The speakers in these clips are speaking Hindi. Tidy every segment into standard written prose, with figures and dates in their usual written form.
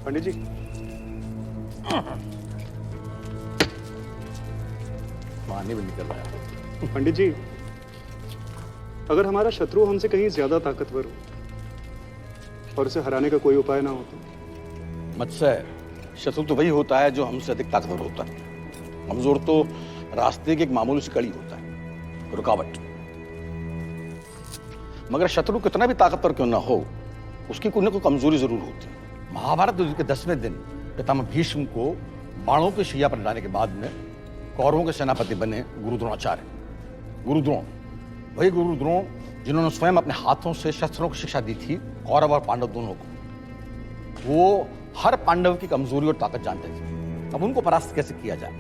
पंडित जी, पानी भी निकल रहा है। पंडित जी, अगर हमारा शत्रु हमसे कहीं ज्यादा ताकतवर हो और उसे हराने का कोई उपाय ना हो तो? मत्स्य, शत्रु तो वही होता है जो हमसे अधिक ताकतवर होता है। कमजोर तो रास्ते की एक मामूली सी कड़ी होता है, रुकावट। मगर शत्रु कितना भी ताकतवर क्यों ना हो, उसकी कोई न कोई कमजोरी जरूर होती है। महाभारत युद्ध के 10वें दिन पितामह भीष्म को बाणों के शैया पर लाने के बाद में कौरवों के सेनापति बने गुरु द्रोणाचार्य। गुरु द्रोण, वही गुरु द्रोण जिन्होंने स्वयं अपने हाथों से शस्त्रों की शिक्षा दी थी कौरव और पांडव दोनों को। वो हर पांडव की कमजोरी और ताकत जानते थे। अब उनको परास्त कैसे किया जाए,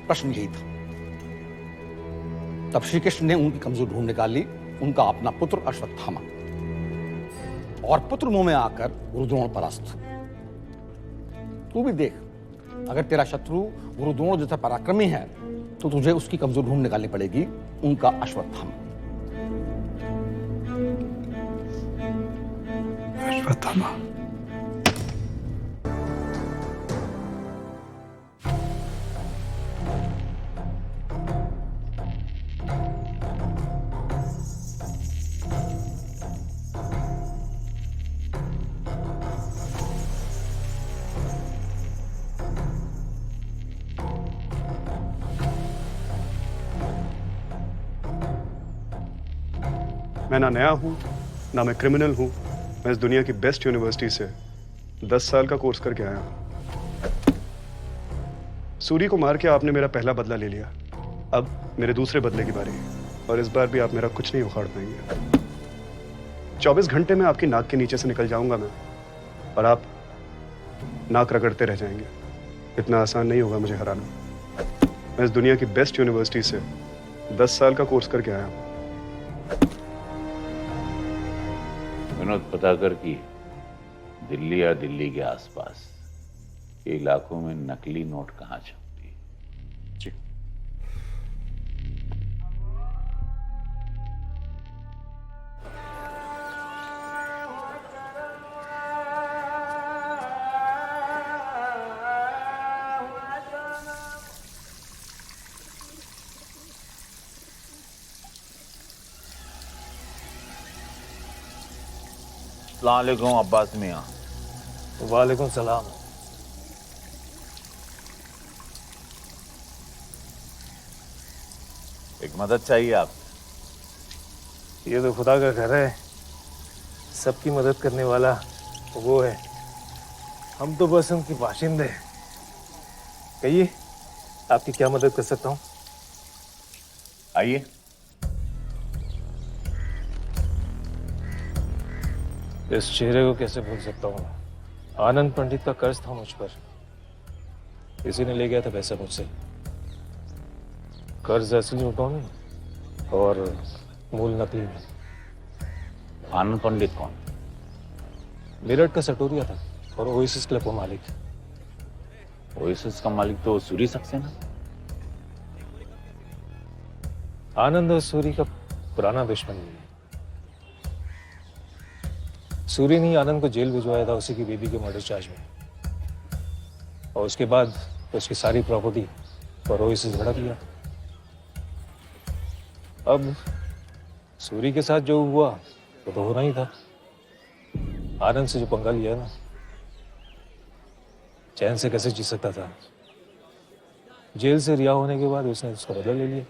प्रश्न यही था। तब श्री कृष्ण ने उनकी कमजोरी ढूंढ निकाली, उनका अपना पुत्र अश्वत्थामा। और पुत्र मुंह में आकर गुरु द्रोण परास्त। तू भी देख, अगर तेरा शत्रु गुरु द्रोण जैसा पराक्रमी है तो तुझे उसकी कमजोरी ढूंढ निकालनी पड़ेगी, उनका अश्वत्थामा। अश्वत्थामा। मैं ना नया हूं, ना मैं क्रिमिनल हूं। मैं इस दुनिया की बेस्ट यूनिवर्सिटी से 10 साल का कोर्स करके आया हूं। सूरी को मार के आपने मेरा पहला बदला ले लिया। अब मेरे दूसरे बदले की बारी है और इस बार भी आप मेरा कुछ नहीं उखाड़ पाएंगे। 24 घंटे में आपकी नाक के नीचे से निकल जाऊंगा मैं और आप नाक रगड़ते रह जाएंगे। इतना आसान नहीं होगा मुझे हराना। मैं इस दुनिया की बेस्ट यूनिवर्सिटी से 10 साल का कोर्स करके आया हूं। विनोद, पता कर कि दिल्ली या दिल्ली के आसपास के इलाकों में नकली नोट कहाँ छपती है। जी। अस्सलाम वालेकुम अब्बास मियां। वालेकुम सलाम। एक मदद चाहिए आप। ये तो खुदा का घर है, सबकी मदद करने वाला वो है। हम तो बस उनके बाशिंदे हैं। कहिए, आपकी क्या मदद कर सकता हूँ? आइए। इस चेहरे को कैसे भूल सकता हूँ? आनंद पंडित का कर्ज था मुझ पर। किसी ने ले गया था पैसा मुझसे। कर्ज असली उठाओ नहीं और मूल नकली में। आनंद पंडित कौन? मेरठ का सटोरिया था और ओएसिस क्लब का मालिक। ओएसिस का मालिक तो सूरी सक्सेना। आनंद और सूरी का पुराना दुश्मन है। सूरी ने आनंद को जेल भिजवाया था उसी की बेबी के मर्डर चार्ज में, और उसके बाद उसकी सारी प्रॉपर्टी और ओएसिस झड़प लिया। अब सूरी के साथ जो हुआ वो तो होना ही था। आनंद से जो पंगा लिया ना, चैन से कैसे जी सकता था। जेल से रिहा होने के बाद उसने उसका बदला ले लिया।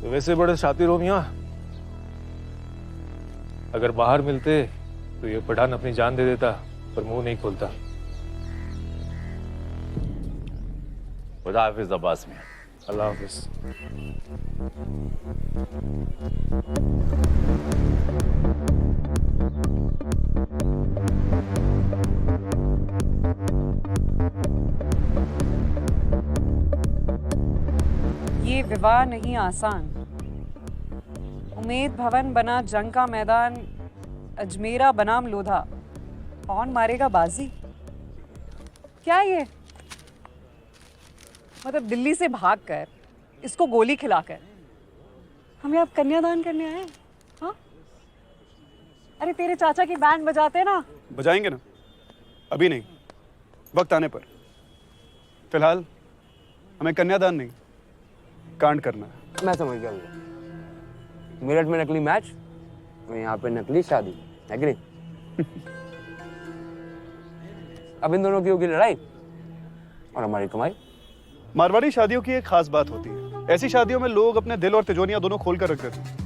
तो वैसे बड़े शातिर हो मियां। अगर बाहर मिलते तो ये पठान अपनी जान दे देता, पर मुंह नहीं खोलता। खुदा हाफिज अब्बास मियां। अल्लाह हाफिज। ये विवाह नहीं आसान। उमेद भवन बना जंग का मैदान, अजमेरा बनाम लोधा। कौन मारेगा बाजी? क्या ये? मतलब दिल्ली से भागकर इसको गोली खिलाकर हम यहाँ कन्यादान करने आए हैं? हाँ? अरे तेरे चाचा की बैंड बजाते हैं ना। बजाएंगे ना, अभी नहीं, वक्त आने पर। फिलहाल हमें कन्यादान नहीं, कांड करना है। मैं समझ गया भैया। मेरठ में नकली मैच और यहाँ पे नकली शादी, है कि नहीं? अब इन दोनों की होगी लड़ाई और हमारी कमाई। मारवाड़ी शादियों की एक खास बात होती है, ऐसी शादियों में लोग अपने दिल और तिजोरियां दोनों खोल कर रख देते हैं।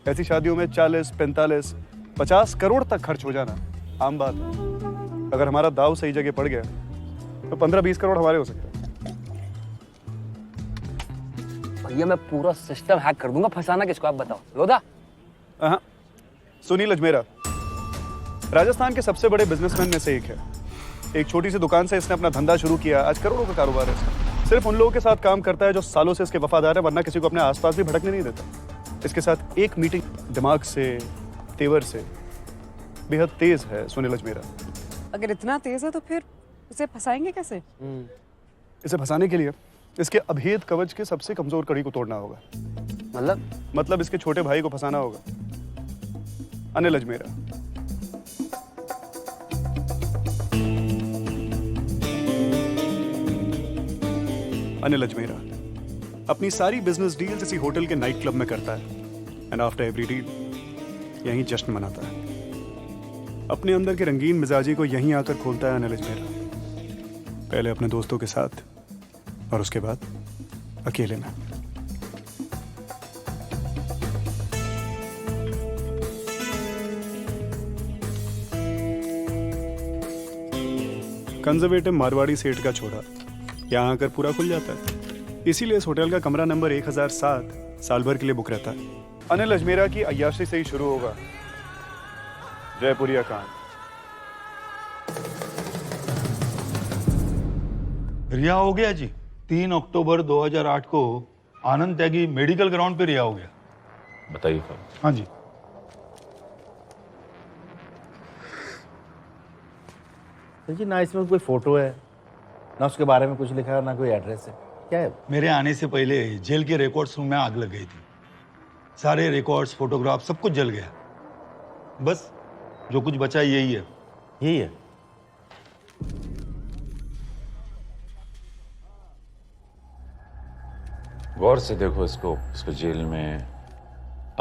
ऐसी शादियों में 40, 45, 50 करोड़ तक खर्च हो जाना आम बात है। अगर हमारा दाव सही जगह पड़ गया तो 15-20 करोड़ हमारे हो सकते हैं। भैया मैं पूरा सिस्टम हैक कर दूंगा, फंसाना किसको आप बताओ। लोधा हाँ, सुनील अजमेरा राजस्थान के सबसे बड़े बिजनेसमैन में से एक है। एक छोटी सी दुकान से इसने अपना धंधा शुरू किया, आज करोड़ों का कारोबार है इसका। सिर्फ उन लोगों के साथ काम करता है जो सालों से इसके वफादार है, वरना किसी को अपने आसपास भी भटकने नहीं देता। इसके साथ एक मीटिंग दिमाग से, तेवर से बेहद तेज है सुनील अजमेरा। अगर इतना तेज है तो फिर उसे फंसाएंगे कैसे? इसे फंसाने के लिए इसके अभेद कवच के सबसे कमजोर कड़ी को तोड़ना होगा। मतलब इसके छोटे भाई को फंसाना होगा, अनिल अजमेरा। अनिल अजमेरा अपनी सारी बिजनेस डील्स इसी होटल के नाइट क्लब में करता है एंड आफ्टर एवरी डील यहीं जश्न मनाता है। अपने अंदर के रंगीन मिजाजी को यहीं आकर खोलता है अनिल अजमेरा, पहले अपने दोस्तों के साथ और उसके बाद अकेले में। कंजर्वेटिव मारवाड़ी सेठ का छोरा यहाँ आकर पूरा खुल जाता है। इसीलिए इस होटल का कमरा नंबर 1007 साल भर के लिए बुक रहता है। अनिल अजमेरा की अय्याशी से ही शुरू होगा जयपुरिया कांड। रिहा हो गया जी। 3 अक्टूबर 2008 को आनंद त्यागी मेडिकल ग्राउंड पे रिहा हो गया। बताइए साहब। हाँ जी। देखिए ना, इसमें कोई फोटो है ना, उसके बारे में कुछ लिखा है, ना कोई एड्रेस है। क्या है? मेरे आने से पहले जेल के रिकॉर्ड्स रूम में आग लग गई थी। सारे रिकॉर्ड्स, फोटोग्राफ सब कुछ जल गया। बस जो कुछ बचा यही है। यही है। गौर से देखो इसको जेल में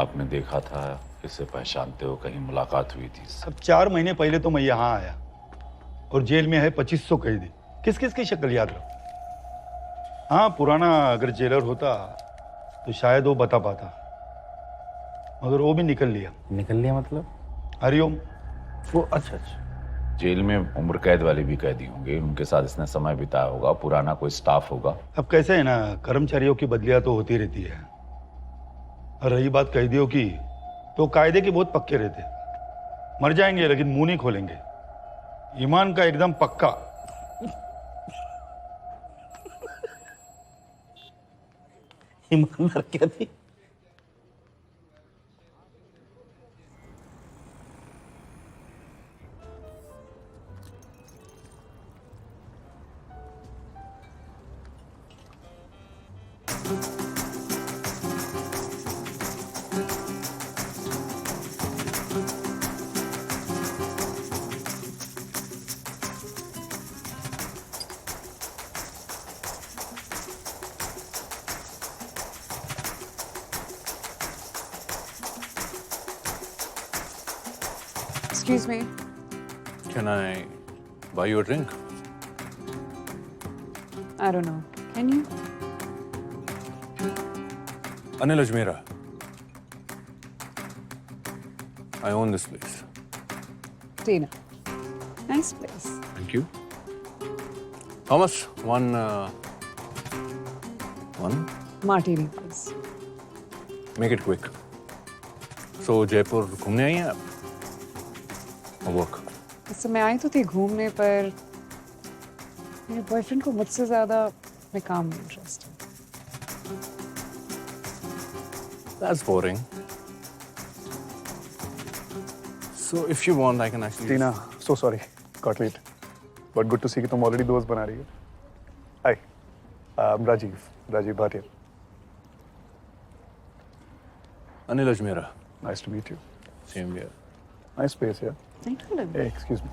आपने देखा था, इसे पहचानते हो, कहीं मुलाकात हुई थी? अब 4 महीने पहले तो मैं यहाँ आया और जेल में है 2500 कैदी। किस किस की शक्ल याद रखो? हाँ, पुराना अगर जेलर होता तो शायद वो बता पाता, मगर वो भी निकल लिया। निकल लिया मतलब? हरिओम। वो अच्छा। जेल में उम्र कैद वाले भी कैदी होंगे, उनके साथ इसने समय बिताया होगा, पुराना कोई स्टाफ होगा। अब कैसे है ना, कर्मचारियों की बदलियां तो होती रहती है। और रही बात कैदियों की, तो कायदे के बहुत पक्के रहते। मर जाएंगे लेकिन मुंह नहीं खोलेंगे। ईमान का एकदम पक्का। ईमानदार क्या थी? Excuse me. Can I buy you a drink? I don't know. Can you? Anil Ajmera. I own this place. Tina. Nice place. Thank you. How much? One. Martini, please. Make it quick. So Jaipur घूमने आई हैं आप? Or work? इस समय आई तो थी घूमने, पर मेरे बॉयफ्रेंड को मुझसे ज्यादा अपने काम में इंटरेस्ट है। That's boring. So if you want, I can actually. Tina, so sorry, got late. But good to see कि तुम already दोस्त बना रही हो। हाय, Rajiv Bhatia. Anil Ajmera. Nice to meet you. Same here. Nice place here. Thank you. Hey, excuse me.